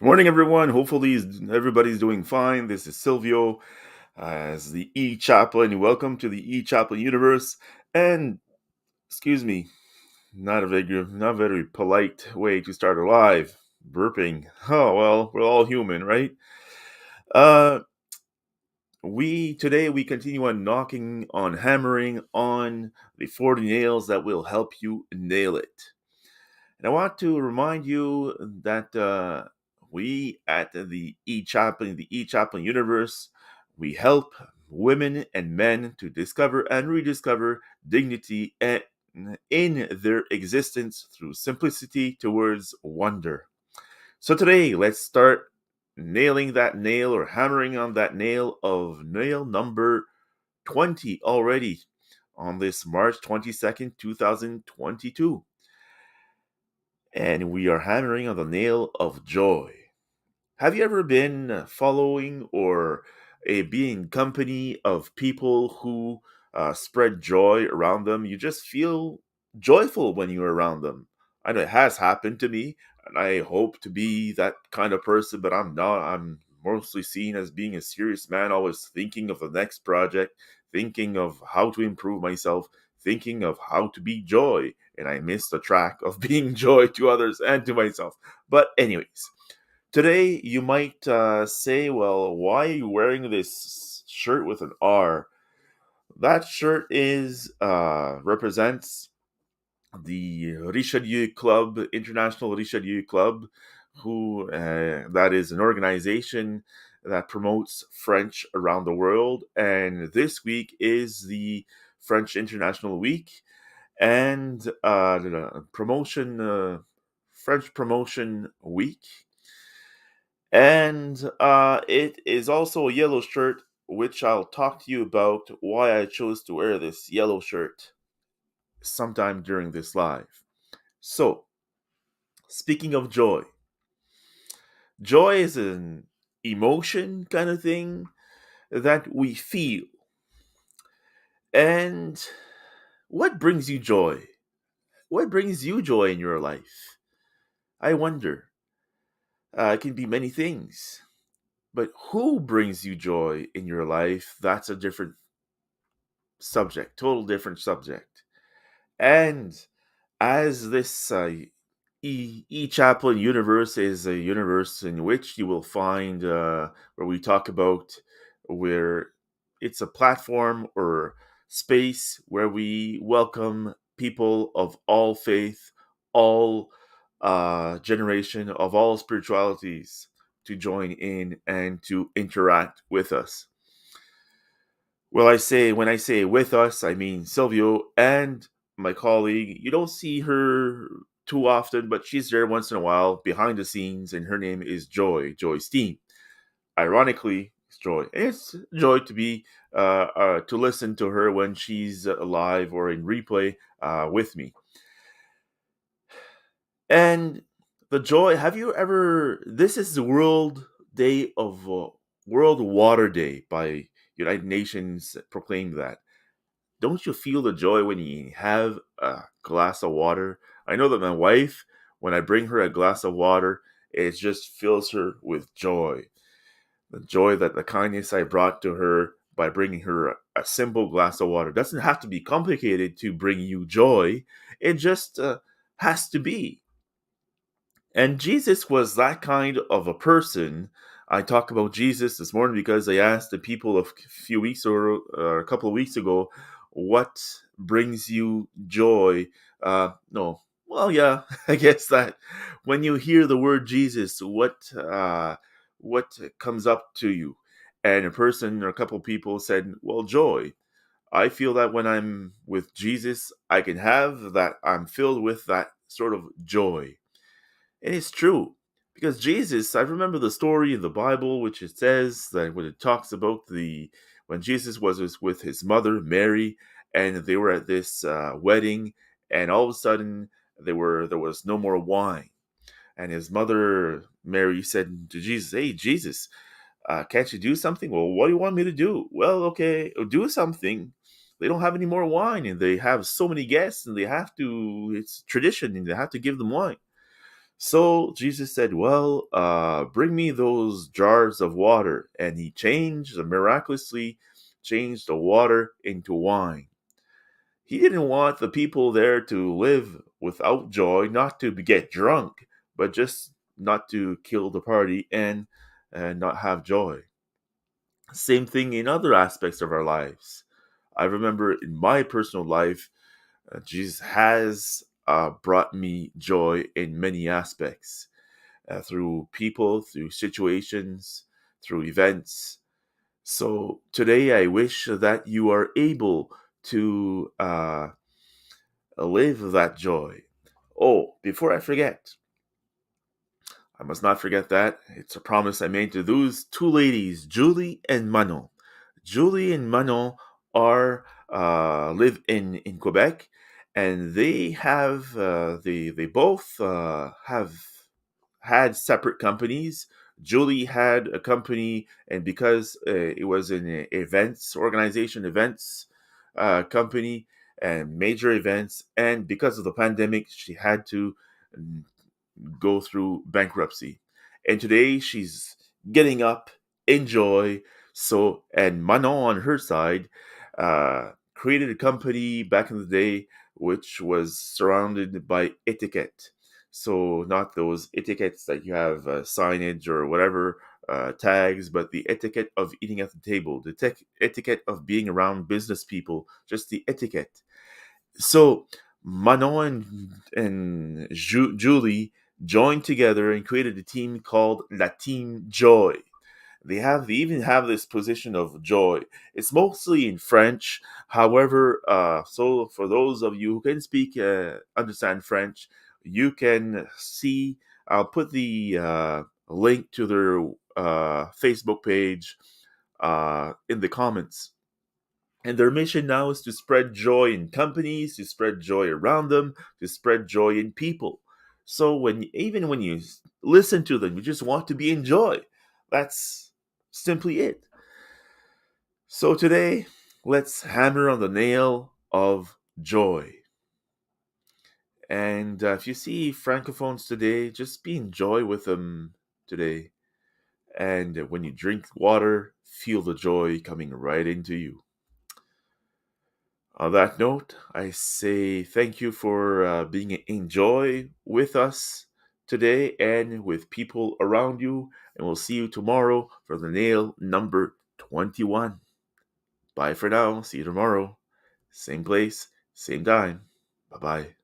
Good morning, everyone. Hopefully, everybody's doing fine. This is Silvio as the E-Chaplain. Welcome to the E-Chaplain universe. And excuse me, not very polite way to start a live burping. Oh well, we're all human, right? Uh, we continue on knocking on hammering on the 40 nails that will help you nail it. And I want to remind you that we at the E Chaplain universe, we help women and men to discover and rediscover dignity in their existence through simplicity towards wonder. So today, let's start nailing that nail or hammering on that nail of nail number 20 already on this March 22nd, 2022. And we are hammering on the nail of joy. Have you ever been following or being company of people who spread joy around them? You just feel joyful when you're around them. I know it has happened to me, and I hope to be that kind of person, but I'm not. I'm mostly seen as being a serious man, always thinking of the next project, thinking of how to improve myself, thinking of how to be joy, and I miss the track of being joy to others and to myself. But anyways, today, you might say, well, why are you wearing this shirt with an R? That shirt is represents the Richelieu Club, International Richelieu Club, who that is an organization that promotes French around the world. And this week is the French International Week, and the promotion French Promotion Week, and it is also a yellow shirt, which I'll talk to you about why I chose to wear this yellow shirt sometime during this live. So, speaking of joy, joy is an emotion kind of thing that we feel. And what brings you joy? What brings you joy in your life? I wonder. It can be many things. But who brings you joy in your life? That's a different subject, total different subject. And as this E-Chaplain universe is a universe in which you will find where we talk about where it's a platform or space where we welcome people of all faith, all generation, of all spiritualities to join in and to interact with us. Well, when I say with us, I mean Silvio and my colleague. You don't see her too often, but she's there once in a while behind the scenes, and her name is Joy Steen. Ironically, it's Joy. And it's joy to be to listen to her when she's live or in replay with me. And the joy. Have you ever? This is the World Water Day by United Nations proclaimed that. Don't you feel the joy when you have a glass of water? I know that my wife, when I bring her a glass of water, it just fills her with joy. The joy that the kindness I brought to her by bringing her a simple glass of water doesn't have to be complicated to bring you joy. It just has to be. And Jesus was that kind of a person. I talk about Jesus this morning because I asked the people a few weeks or a couple of weeks ago, what brings you joy? No. Well, yeah, I guess that when you hear the word Jesus, what comes up to you? And a person or a couple of people said, well, joy. I feel that when I'm with Jesus, I can have that. I'm filled with that sort of joy. And it's true. Because Jesus, I remember the story in the Bible, which it says that when it talks about when Jesus was with his mother, Mary, and they were at this wedding, and all of a sudden there was no more wine. And his mother, Mary, said to Jesus, hey, Jesus, can't you do something? Well, what do you want me to do? Well, okay, do something. They don't have any more wine, and they have so many guests, and it's tradition, and they have to give them wine. So Jesus said, "Well, bring me those jars of water," and he miraculously changed the water into wine. He didn't want the people there to live without joy, not to get drunk, but just not to kill the party and not have joy. Same thing in other aspects of our lives. I remember in my personal life, Jesus has brought me joy in many aspects, through people, through situations, through events. So today I wish that you are able to live that joy. Oh, before I forget, I must not forget that. It's a promise I made to those two ladies, Julie and Manon. Julie and Manon are live in Quebec, and they both have had separate companies. Julie had a company, and because it was an events company, and major events, and because of the pandemic, she had to mm, go through bankruptcy. And today she's getting up in joy. So, and Manon on her side created a company back in the day which was surrounded by etiquette. So, not those etiquettes that you have signage or whatever tags, but the etiquette of eating at the table, the etiquette of being around business people, just the etiquette. So Manon and Julie joined together and created a team called La Team Joy. They even have this position of joy. It's mostly in French. However, so for those of you who can speak, understand French, you can see. I'll put the link to their Facebook page in the comments. And their mission now is to spread joy in companies, to spread joy around them, to spread joy in people. So even when you listen to them, you just want to be in joy. That's simply it. So today, let's hammer on the nail of joy. And if you see francophones today, just be in joy with them today. And when you drink water, feel the joy coming right into you. On that note, I say thank you for being in joy with us today and with people around you. And we'll see you tomorrow for the nail number 21. Bye for now. See you tomorrow. Same place, same time. Bye bye.